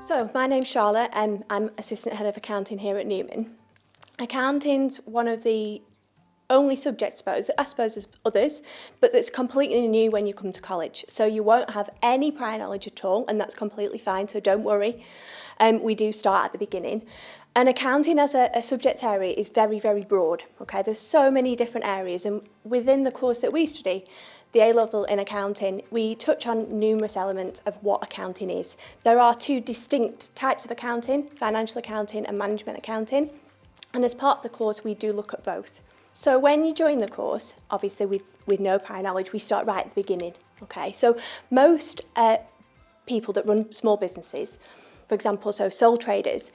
So, my name's Charlotte and I'm Assistant Head of Accounting here at Newman. Accounting's one of the only subjects, I suppose there's others, but that's completely new when you come to college. So you won't have any prior knowledge at all, and that's completely fine, so don't worry. We do start at the beginning. And accounting as a subject area is very, very broad. Okay, there's so many different areas, and within the course that we study, the A-level in accounting, we touch on numerous elements of what accounting is. There are two distinct types of accounting, financial accounting and management accounting. And as part of the course, we do look at both. So when you join the course, obviously with no prior knowledge, we start right at the beginning. Okay, so most people that run small businesses, for example, so sole traders,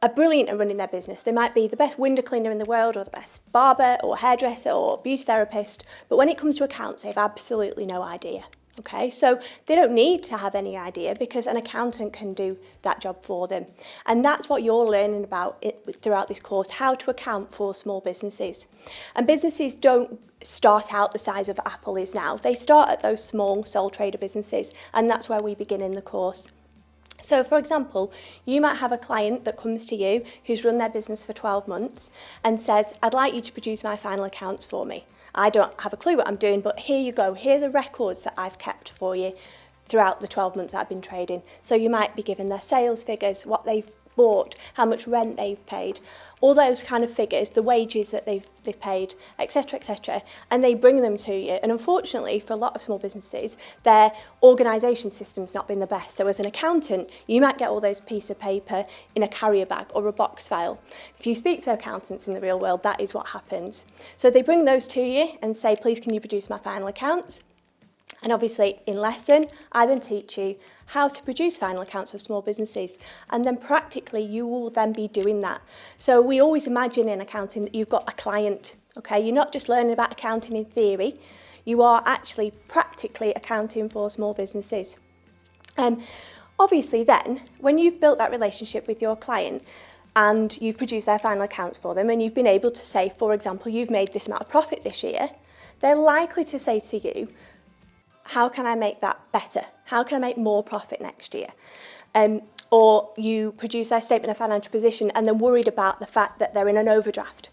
are brilliant at running their business. They might be the best window cleaner in the world or the best barber or hairdresser or beauty therapist, but when it comes to accounts, they have absolutely no idea. Okay, so they don't need to have any idea because an accountant can do that job for them. And that's what you're learning about throughout this course, how to account for small businesses. And businesses don't start out the size of Apple is now. They start at those small sole trader businesses, and that's where we begin in the course. So, for example, you might have a client that comes to you who's run their business for 12 months and says, I'd like you to produce my final accounts for me. I don't have a clue what I'm doing, but here you go. Here are the records that I've kept for you throughout the 12 months that I've been trading. So you might be given their sales figures, what they've bought, how much rent they've paid, all those kind of figures, the wages that they've paid, etc., and they bring them to you. And unfortunately, for a lot of small businesses, their organisation system's not been the best. So as an accountant, you might get all those pieces of paper in a carrier bag or a box file. If you speak to accountants in the real world, that is what happens. So they bring those to you and say, please, can you produce my final accounts? And obviously, in lesson, I then teach you how to produce final accounts for small businesses. And then practically, you will then be doing that. So we always imagine in accounting that you've got a client. Okay, you're not just learning about accounting in theory. You are actually practically accounting for small businesses. Obviously then, when you've built that relationship with your client and you've produced their final accounts for them and you've been able to say, for example, you've made this amount of profit this year, they're likely to say to you, how can I make that better? How can I make more profit next year? Or you produce their statement of financial position and they're worried about the fact that they're in an overdraft.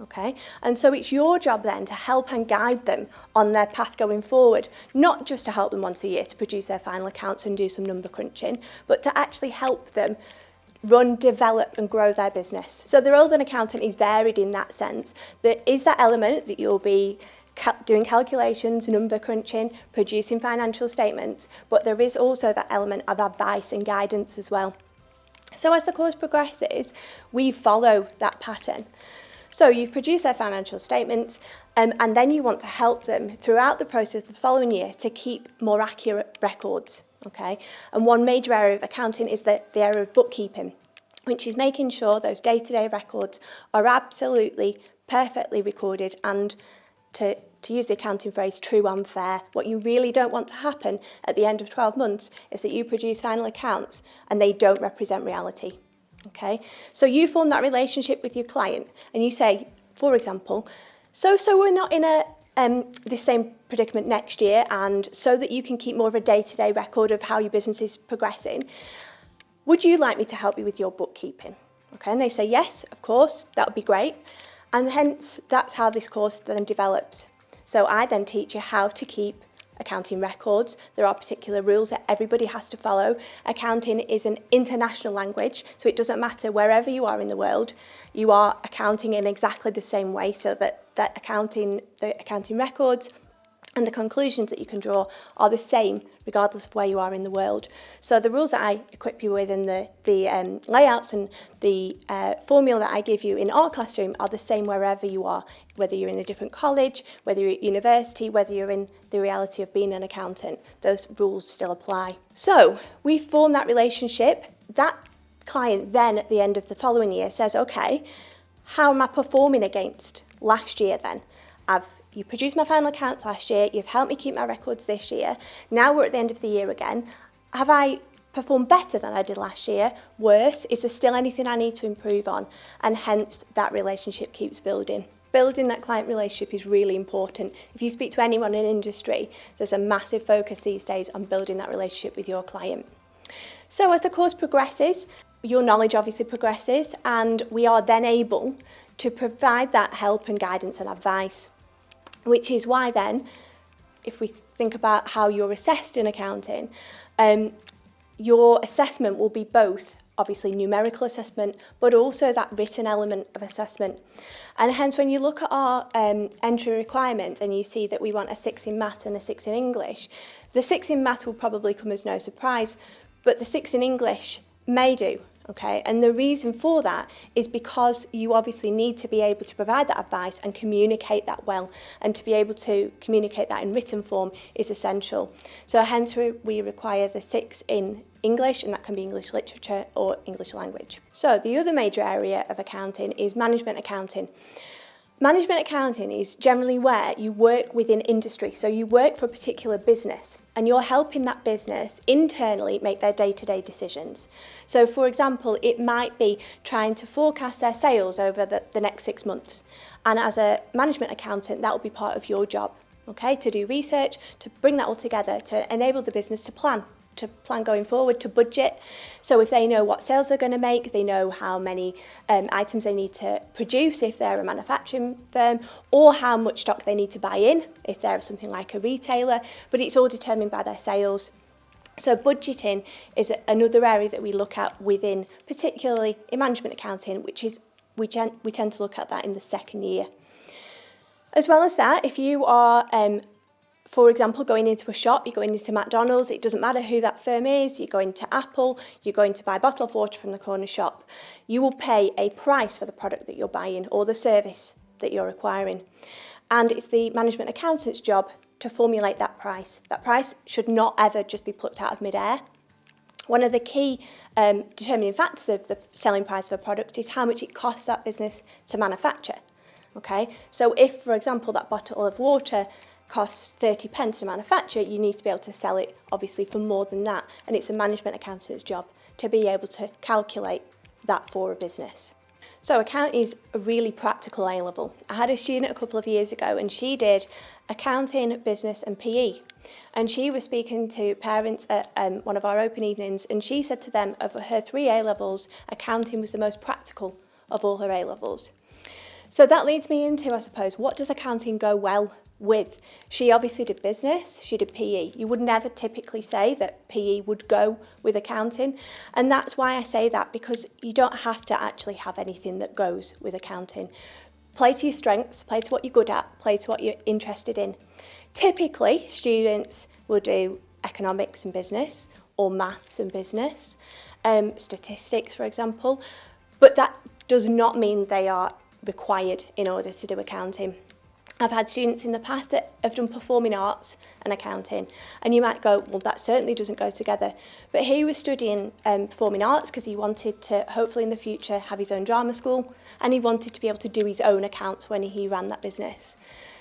Okay? And so it's your job then to help and guide them on their path going forward, not just to help them once a year to produce their final accounts and do some number crunching, but to actually help them run, develop and grow their business. So the role of an accountant is varied in that sense. There is that element that you'll be doing calculations, number crunching, producing financial statements, but there is also that element of advice and guidance as well. So as the course progresses, we follow that pattern. So you've produced their financial statements and then you want to help them throughout the process the following year to keep more accurate records. Okay? And one major area of accounting is the area of bookkeeping, which is making sure those day-to-day records are absolutely perfectly recorded and to use the accounting phrase, true and fair. What you really don't want to happen at the end of 12 months is that you produce final accounts and they don't represent reality. Okay? So you form that relationship with your client and you say, for example, so we're not in the same predicament next year, and so that you can keep more of a day-to-day record of how your business is progressing, would you like me to help you with your bookkeeping? Okay, and they say, yes, of course, that would be great. And hence, that's how this course then develops. So I then teach you how to keep accounting records. There are particular rules that everybody has to follow. Accounting is an international language, so it doesn't matter wherever you are in the world, you are accounting in exactly the same way, so that the accounting records and the conclusions that you can draw are the same regardless of where you are in the world. So the rules that I equip you with and the layouts and the formula that I give you in our classroom are the same wherever you are, whether you're in a different college, whether you're at university, whether you're in the reality of being an accountant. Those rules still apply. So we form that relationship. That client then at the end of the following year says, okay, how am I performing against last year then? You produced my final accounts last year, you've helped me keep my records this year, now we're at the end of the year again. Have I performed better than I did last year? Worse? Is there still anything I need to improve on? And hence that relationship keeps building. Building that client relationship is really important. If you speak to anyone in industry, there's a massive focus these days on building that relationship with your client. So as the course progresses, your knowledge obviously progresses, and we are then able to provide that help and guidance and advice, which is why then, if we think about how you're assessed in accounting, your assessment will be both obviously numerical assessment, but also that written element of assessment. And hence when you look at our entry requirement and you see that we want a 6 in math and a 6 in English, the 6 in math will probably come as no surprise, but the 6 in English may do. Okay, and the reason for that is because you obviously need to be able to provide that advice and communicate that well, and to be able to communicate that in written form is essential. So hence we require the 6 in English, and that can be English literature or English language. So the other major area of accounting is management accounting. Management accounting is generally where you work within industry, so you work for a particular business and you're helping that business internally make their day-to-day decisions. So for example, it might be trying to forecast their sales over the next 6 months, and as a management accountant that will be part of your job, okay, to do research, to bring that all together, to enable the business to plan going forward, to budget. So if they know what sales they're going to make, they know how many items they need to produce if they're a manufacturing firm, or how much stock they need to buy in if they're something like a retailer, but it's all determined by their sales. So budgeting is another area that we look at within, particularly in management accounting, which is we tend to look at that in the second year. As well as that, if you are for example, going into a shop, you're going into McDonald's, it doesn't matter who that firm is, you're going to Apple, you're going to buy a bottle of water from the corner shop, you will pay a price for the product that you're buying or the service that you're acquiring. And it's the management accountant's job to formulate that price. That price should not ever just be plucked out of mid-air. One of the key determining factors of the selling price of a product is how much it costs that business to manufacture. Okay, so if, for example, that bottle of water costs 30 pence to manufacture, you need to be able to sell it obviously for more than that, and it's a management accountant's job to be able to calculate that for a business. So accounting is a really practical A-level. I had a student a couple of years ago and she did accounting, business and PE, and she was speaking to parents at one of our open evenings, and she said to them of her 3 A-levels, accounting was the most practical of all her A-levels. So that leads me into, I suppose, what does accounting go well with? She obviously did business, she did PE. You would never typically say that PE would go with accounting, and that's why I say that, because you don't have to actually have anything that goes with accounting. Play to your strengths, play to what you're good at, play to what you're interested in. Typically, students will do economics and business, or maths and business, statistics, for example, but that does not mean they are required in order to do accounting. I've had students in the past that have done performing arts and accounting, and you might go, well, that certainly doesn't go together. But he was studying performing arts because he wanted to hopefully in the future have his own drama school, and he wanted to be able to do his own accounts when he ran that business.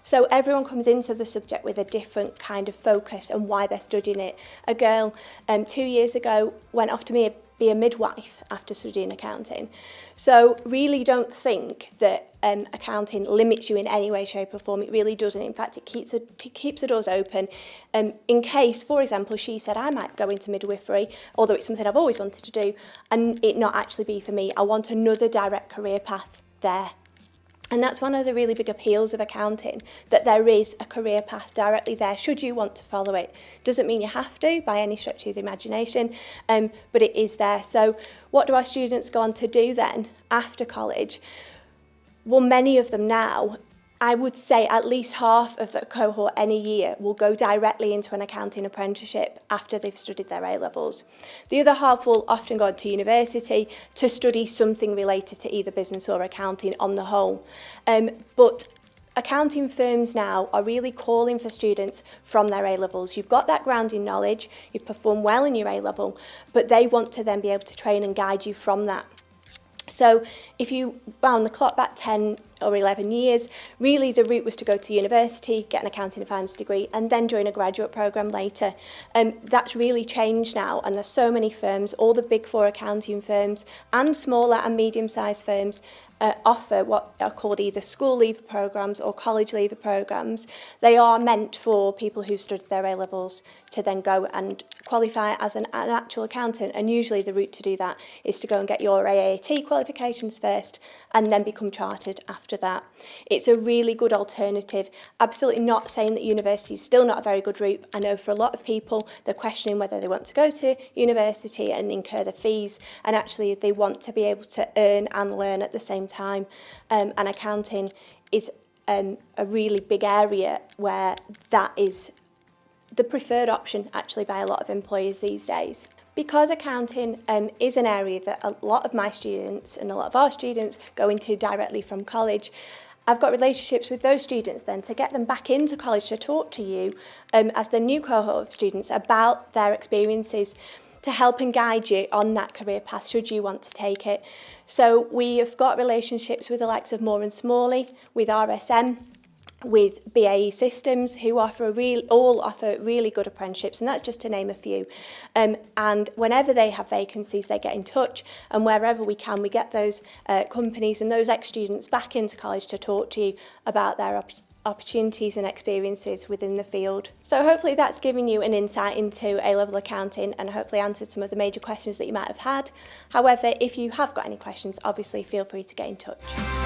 So everyone comes into the subject with a different kind of focus and why they're studying it. A girl 2 years ago went off to be a midwife after studying accounting. So really don't think that accounting limits you in any way, shape or form. It really doesn't. In fact, it keeps the doors open. In case, for example, she said, I might go into midwifery, although it's something I've always wanted to do, and it not actually be for me. I want another direct career path there. And that's one of the really big appeals of accounting, that there is a career path directly there should you want to follow it. Doesn't mean you have to by any stretch of the imagination, but it is there. So what do our students go on to do then after college? Well, many of them now, I would say at least half of the cohort any year will go directly into an accounting apprenticeship after they've studied their A-levels. The other half will often go to university to study something related to either business or accounting on the whole. But accounting firms now are really calling for students from their A-levels. You've got that grounding knowledge, you've performed well in your A-level, but they want to then be able to train and guide you from that. So if you wound the clock back 10 or 11 years. Really, the route was to go to university, get an accounting and finance degree, and then join a graduate programme later. That's really changed now, and there's so many firms, all the big four accounting firms and smaller and medium-sized firms offer what are called either school leaver programmes or college leaver programmes. They are meant for people who studied their A-levels to then go and qualify as an actual accountant, and usually the route to do that is to go and get your AAT qualifications first and then become chartered after that. It's a really good alternative. Absolutely not saying that university is still not a very good route. I know for a lot of people they're questioning whether they want to go to university and incur the fees, and actually they want to be able to earn and learn at the same time. And accounting is a really big area where that is the preferred option actually by a lot of employers these days. Because accounting is an area that a lot of my students and a lot of our students go into directly from college, I've got relationships with those students then to get them back into college to talk to you as the new cohort of students about their experiences, to help and guide you on that career path should you want to take it. So we have got relationships with the likes of Moore and Smalley, with RSM, with BAE Systems, who all offer really good apprenticeships, and that's just to name a few. And whenever they have vacancies, they get in touch, and wherever we can, we get those companies and those ex-students back into college to talk to you about their opportunities and experiences within the field. So hopefully that's given you an insight into A-level accounting and hopefully answered some of the major questions that you might have had. However, if you have got any questions, obviously feel free to get in touch.